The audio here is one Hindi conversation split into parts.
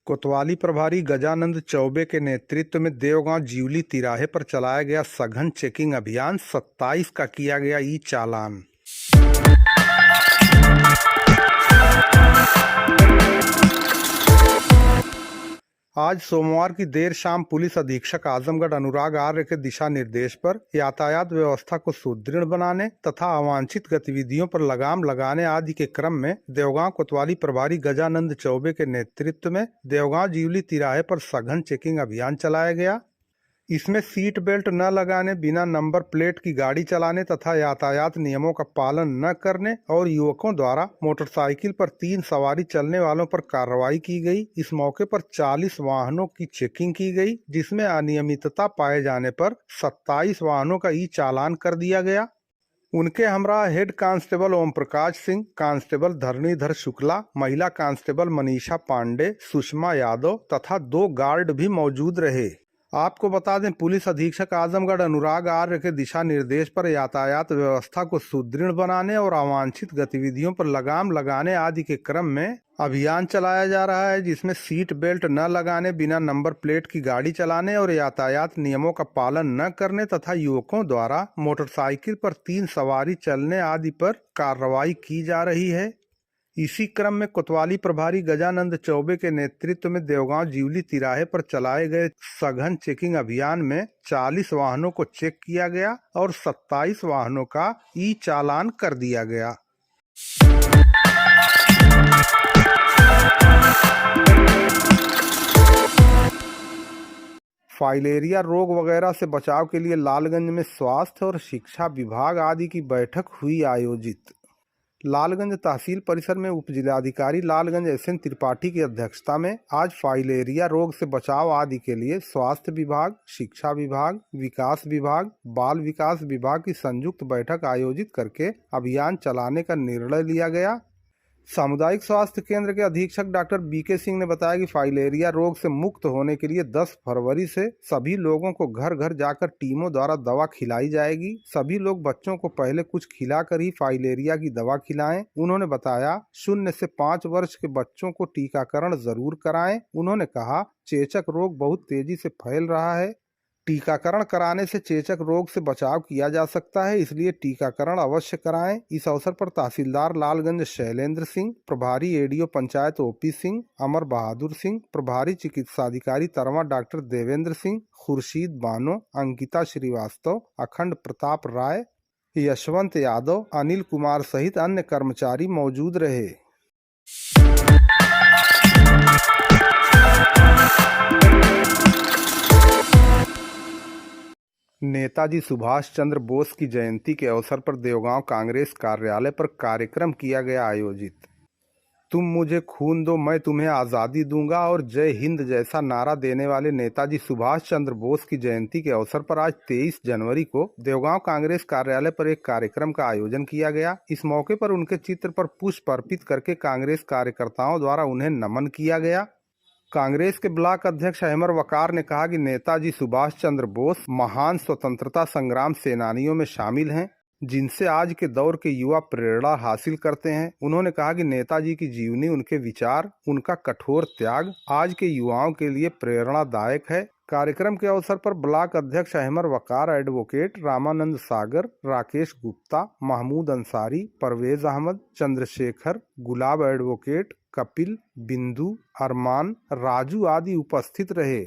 कोतवाली प्रभारी गजानंद चौबे के नेतृत्व में देवगांव जीवली तिराहे पर चलाया गया सघन चेकिंग अभियान। 27 का किया गया ई चालान। आज सोमवार की देर शाम पुलिस अधीक्षक आजमगढ़ अनुराग आर्य के दिशा निर्देश पर यातायात व्यवस्था को सुदृढ़ बनाने तथा अवांछित गतिविधियों पर लगाम लगाने आदि के क्रम में देवगांव कोतवाली प्रभारी गजानंद चौबे के नेतृत्व में देवगांव जीवली तिराहे पर सघन चेकिंग अभियान चलाया गया। इसमें सीट बेल्ट न लगाने, बिना नंबर प्लेट की गाड़ी चलाने तथा यातायात नियमों का पालन न करने और युवकों द्वारा मोटरसाइकिल पर 3 सवारी चलने वालों पर कार्रवाई की गई। इस मौके पर 40 वाहनों की चेकिंग की गई, जिसमें अनियमितता पाए जाने पर 27 वाहनों का ई चालान कर दिया गया। उनके हमरा head constable Om Prakash Singh, constable Dharanidhar Shukla, महिला कांस्टेबल मनीषा पांडे, सुषमा यादव तथा 2 गार्ड भी मौजूद रहे। आपको बता दें, पुलिस अधीक्षक आजमगढ़ अनुराग आर्य के दिशा निर्देश पर यातायात व्यवस्था को सुदृढ़ बनाने और अवांछित गतिविधियों पर लगाम लगाने आदि के क्रम में अभियान चलाया जा रहा है, जिसमें सीट बेल्ट न लगाने, बिना नंबर प्लेट की गाड़ी चलाने और यातायात नियमों का पालन न करने तथा युवकों द्वारा मोटरसाइकिल पर 3 सवारी चलने आदि पर कार्रवाई की जा रही है। इसी क्रम में कोतवाली प्रभारी गजानंद चौबे के नेतृत्व में देवगांव जीवली तिराहे पर चलाए गए सघन चेकिंग अभियान में 40 वाहनों को चेक किया गया और 27 वाहनों का ई चालान कर दिया गया। फाइलेरिया रोग वगैरह से बचाव के लिए लालगंज में स्वास्थ्य और शिक्षा विभाग आदि की बैठक हुई आयोजित। लालगंज तहसील परिसर में उप जिलाधिकारी लालगंज SN त्रिपाठी की अध्यक्षता में आज फाइलेरिया रोग से बचाव आदि के लिए स्वास्थ्य विभाग, शिक्षा विभाग, विकास विभाग, बाल विकास विभाग की संयुक्त बैठक आयोजित करके अभियान चलाने का निर्णय लिया गया। सामुदायिक स्वास्थ्य केंद्र के अधीक्षक डॉक्टर BK सिंह ने बताया कि फाइलेरिया रोग से मुक्त होने के लिए 10 फरवरी से सभी लोगों को घर घर जाकर टीमों द्वारा दवा खिलाई जाएगी। सभी लोग बच्चों को पहले कुछ खिलाकर ही फाइलेरिया की दवा खिलाएं। उन्होंने बताया 0 से 5 वर्ष के बच्चों को टीकाकरण जरूर कराएं। उन्होंने कहा चेचक रोग बहुत तेजी से फैल रहा है। टीकाकरण कराने से चेचक रोग से बचाव किया जा सकता है, इसलिए टीकाकरण अवश्य कराएं। इस अवसर पर तहसीलदार लालगंज शैलेंद्र सिंह, प्रभारी ADO पंचायत OP सिंह, अमर बहादुर सिंह, प्रभारी चिकित्साधिकारी तरवा डॉक्टर देवेंद्र सिंह, खुर्शीद बानो, अंकिता श्रीवास्तव, अखंड प्रताप राय, यशवंत यादव, अनिल कुमार सहित अन्य कर्मचारी मौजूद रहे। नेताजी सुभाष चंद्र बोस की जयंती के अवसर पर देवगांव कांग्रेस कार्यालय पर कार्यक्रम किया गया आयोजित। तुम मुझे खून दो, मैं तुम्हें आज़ादी दूंगा और जय हिंद जैसा नारा देने वाले नेताजी सुभाष चंद्र बोस की जयंती के अवसर पर आज 23 जनवरी को देवगांव कांग्रेस कार्यालय पर एक कार्यक्रम का आयोजन किया गया। इस मौके पर उनके चित्र पर पुष्प अर्पित करके कांग्रेस कार्यकर्ताओं द्वारा उन्हें नमन किया गया। कांग्रेस के ब्लॉक अध्यक्ष अहमर वकार ने कहा कि नेताजी सुभाष चंद्र बोस महान स्वतंत्रता संग्राम सेनानियों में शामिल हैं, जिनसे आज के दौर के युवा प्रेरणा हासिल करते हैं। उन्होंने कहा कि नेताजी की जीवनी, उनके विचार, उनका कठोर त्याग आज के युवाओं के लिए प्रेरणादायक है। कार्यक्रम के अवसर पर ब्लॉक अध्यक्ष अहमर वकार, एडवोकेट रामानंद सागर, राकेश गुप्ता, महमूद अंसारी, परवेज अहमद, चंद्रशेखर, गुलाब एडवोकेट, कपिल, बिंदु, अरमान, राजू आदि उपस्थित रहे।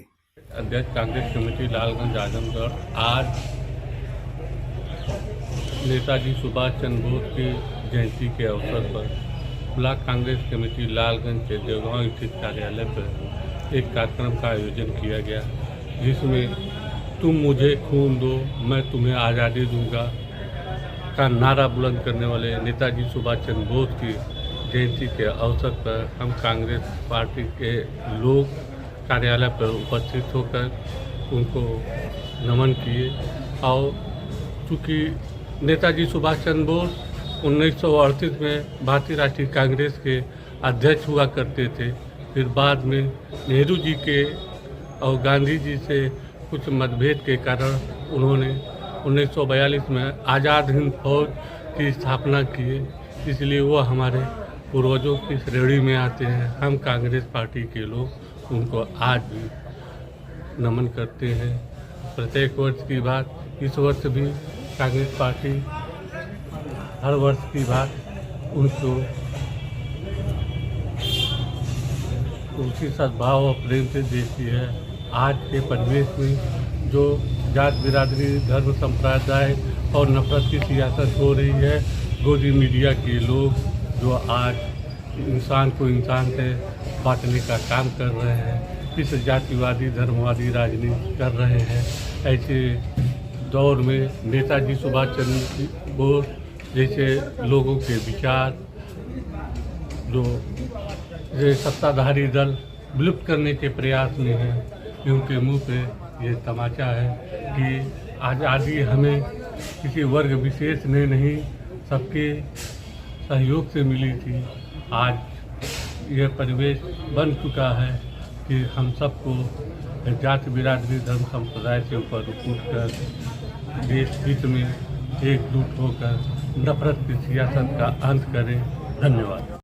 अध्यक्ष कांग्रेस कमेटी लालगंज आजमगढ़ आज नेताजी सुभाष चंद्र बोस की जयंती के अवसर पर ब्लॉक कांग्रेस कमेटी लालगंज के देवगांव स्थित कार्यालय पर एक कार्यक्रम का आयोजन किया गया, जिसमें तुम मुझे खून दो, मैं तुम्हें आज़ादी दूंगा का नारा बुलंद करने वाले नेताजी सुभाष चंद्र बोस की जयंती के अवसर पर हम कांग्रेस पार्टी के लोग कार्यालय पर उपस्थित होकर उनको नमन किए। और चूँकि नेताजी सुभाष चंद्र बोस 1938 में भारतीय राष्ट्रीय कांग्रेस के अध्यक्ष हुआ करते थे। फिर बाद में नेहरू जी के और गांधी जी से कुछ मतभेद के कारण उन्होंने 1942 में आज़ाद हिंद फौज की स्थापना की, इसलिए वो हमारे पूर्वजों की श्रेणी में आते हैं। हम कांग्रेस पार्टी के लोग उनको आज भी नमन करते हैं। प्रत्येक वर्ष की बात इस वर्ष भी कांग्रेस पार्टी हर वर्ष की बात उनको उसी सद्भाव और प्रेम से देती है। आज के परिवेश में जो जात बिरादरी, धर्म, संप्रदाय और नफरत की सियासत हो रही है, गोदी मीडिया के लोग जो आज इंसान को इंसान से बांटने का काम कर रहे हैं, इस जातिवादी धर्मवादी राजनीति कर रहे हैं। ऐसे दौर में नेताजी सुभाष चंद्र बोस जैसे लोगों के विचार जो ये सत्ताधारी दल विलुप्त करने के प्रयास में है, उनके मुंह पे ये तमाचा है कि आज़ादी हमें किसी वर्ग विशेष ने नहीं, सबके सहयोग से मिली थी। आज यह परिवेश बन चुका है कि हम सबको जाति बिरादरी धर्म संप्रदाय से ऊपर उठकर देश हित में एकजुट होकर नफरत की सियासत का अंत करें। धन्यवाद।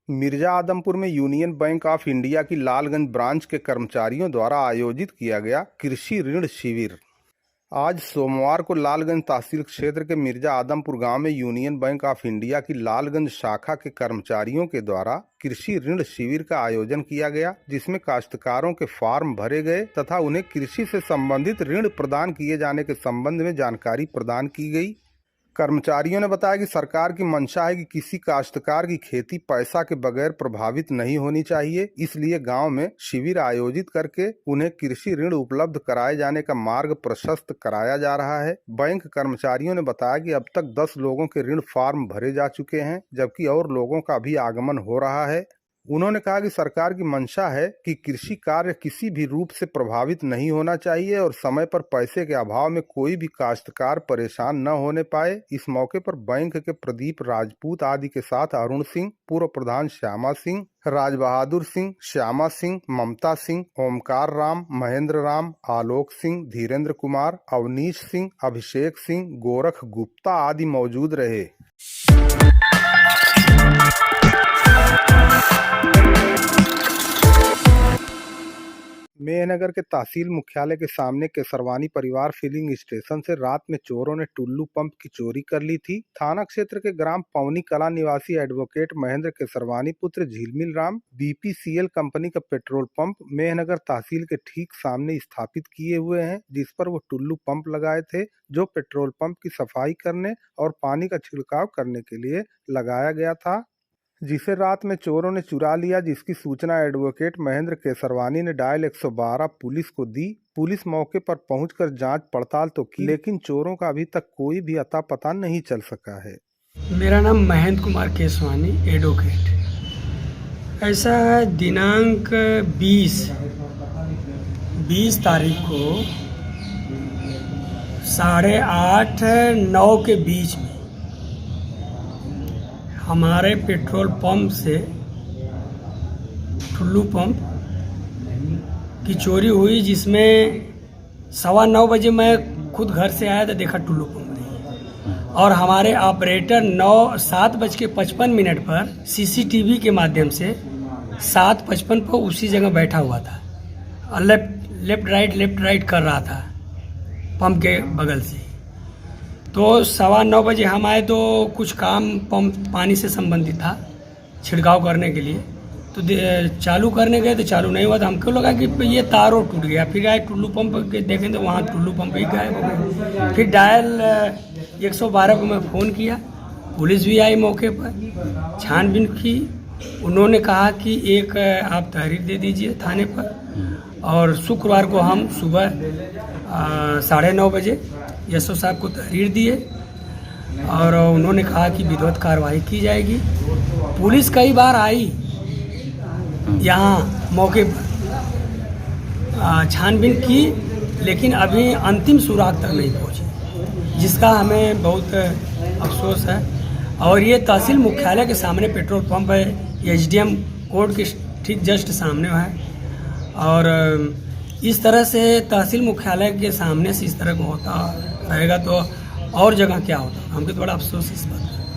मिर्जा आदमपुर में यूनियन बैंक ऑफ इंडिया की लालगंज ब्रांच के कर्मचारियों द्वारा आयोजित किया गया कृषि ऋण शिविर। आज सोमवार को लालगंज तहसील क्षेत्र के मिर्जा आदमपुर गांव में यूनियन बैंक ऑफ इंडिया की लालगंज शाखा के कर्मचारियों के द्वारा कृषि ऋण शिविर का आयोजन किया गया, जिसमें काश्तकारों के फॉर्म भरे गए तथा उन्हें कृषि से संबंधित ऋण प्रदान किए जाने के संबंध में जानकारी प्रदान की गई। कर्मचारियों ने बताया कि सरकार की मंशा है कि किसी काश्तकार की खेती पैसा के बगैर प्रभावित नहीं होनी चाहिए, इसलिए गांव में शिविर आयोजित करके उन्हें कृषि ऋण उपलब्ध कराए जाने का मार्ग प्रशस्त कराया जा रहा है। बैंक कर्मचारियों ने बताया कि अब तक 10 लोगों के ऋण फॉर्म भरे जा चुके हैं, जबकि और लोगों का भी आगमन हो रहा है। उन्होंने कहा कि सरकार की मंशा है कि कृषि कार्य किसी भी रूप से प्रभावित नहीं होना चाहिए और समय पर पैसे के अभाव में कोई भी काश्तकार परेशान न होने पाए। इस मौके पर बैंक के प्रदीप राजपूत आदि के साथ अरुण सिंह, पूर्व प्रधान श्यामा सिंह, राज बहादुर सिंह, श्यामा सिंह, ममता सिंह, ओमकार राम, महेंद्र राम, आलोक सिंह, धीरेन्द्र कुमार, अवनीश सिंह, अभिषेक सिंह, गोरख गुप्ता आदि मौजूद रहे। मेहनगर के तहसील मुख्यालय के सामने केसरवानी परिवार फिलिंग स्टेशन से रात में चोरों ने टुल्लू पंप की चोरी कर ली थी। थाना क्षेत्र के ग्राम पवनी कला निवासी एडवोकेट महेंद्र केसरवानी पुत्र झिलमिल राम बीपीसीएल कंपनी का पेट्रोल पंप मेहनगर तहसील के ठीक सामने स्थापित किए हुए हैं, जिस पर वो टुल्लू पंप लगाए थे, जो पेट्रोल पंप की सफाई करने और पानी का छिड़काव करने के लिए लगाया गया था, जिसे रात में चोरों ने चुरा लिया। जिसकी सूचना एडवोकेट महेंद्र केसरवानी ने डायल 112 पुलिस को दी। पुलिस मौके पर पहुंचकर जांच पड़ताल तो की, लेकिन चोरों का अभी तक कोई भी अता पता नहीं चल सका है। मेरा नाम महेंद्र कुमार केसवानी एडवोकेट। ऐसा है, दिनांक 20 तारीख को 8:30-9 के बीच में हमारे पेट्रोल पंप से टुल्लू पंप की चोरी हुई, जिसमें 9:15 बजे मैं खुद घर से आया तो देखा टुल्लू पंप नहीं, और हमारे ऑपरेटर 7:55 पर सीसीटीवी के माध्यम से 7:55 पर उसी जगह बैठा हुआ था और लेफ्ट राइट कर रहा था पंप के बगल से। तो 9:15 बजे हम आए तो कुछ काम पंप पानी से संबंधित था, छिड़काव करने के लिए, तो चालू करने गए तो चालू नहीं हुआ। तो हमको लगा कि ये तारों टूट गया। फिर आए टुल्लू पंप के देखें तो वहाँ टुल्लू पंप ही गायब हो गया। फिर डायल 112 को मैं फ़ोन किया, पुलिस भी आई मौके पर, छानबीन की। उन्होंने कहा कि एक आप तहरीर दे दीजिए थाने पर, और शुक्रवार को हम सुबह 9:30 बजे एसओ साहब को तहरीर दिए और उन्होंने कहा कि विधिवत कार्रवाई की जाएगी। पुलिस कई बार आई यहाँ मौके पर, छानबीन की, लेकिन अभी अंतिम सुराग तक नहीं पहुँची, जिसका हमें बहुत अफसोस है। और ये तहसील मुख्यालय के सामने पेट्रोल पंप है, एचडीएम कोर्ट के ठीक जस्ट सामने है, और इस तरह से तहसील मुख्यालय के सामने से इस तरह को होता रहेगा तो और जगह क्या होता, हमको तो बड़ा अफसोस इस बात का।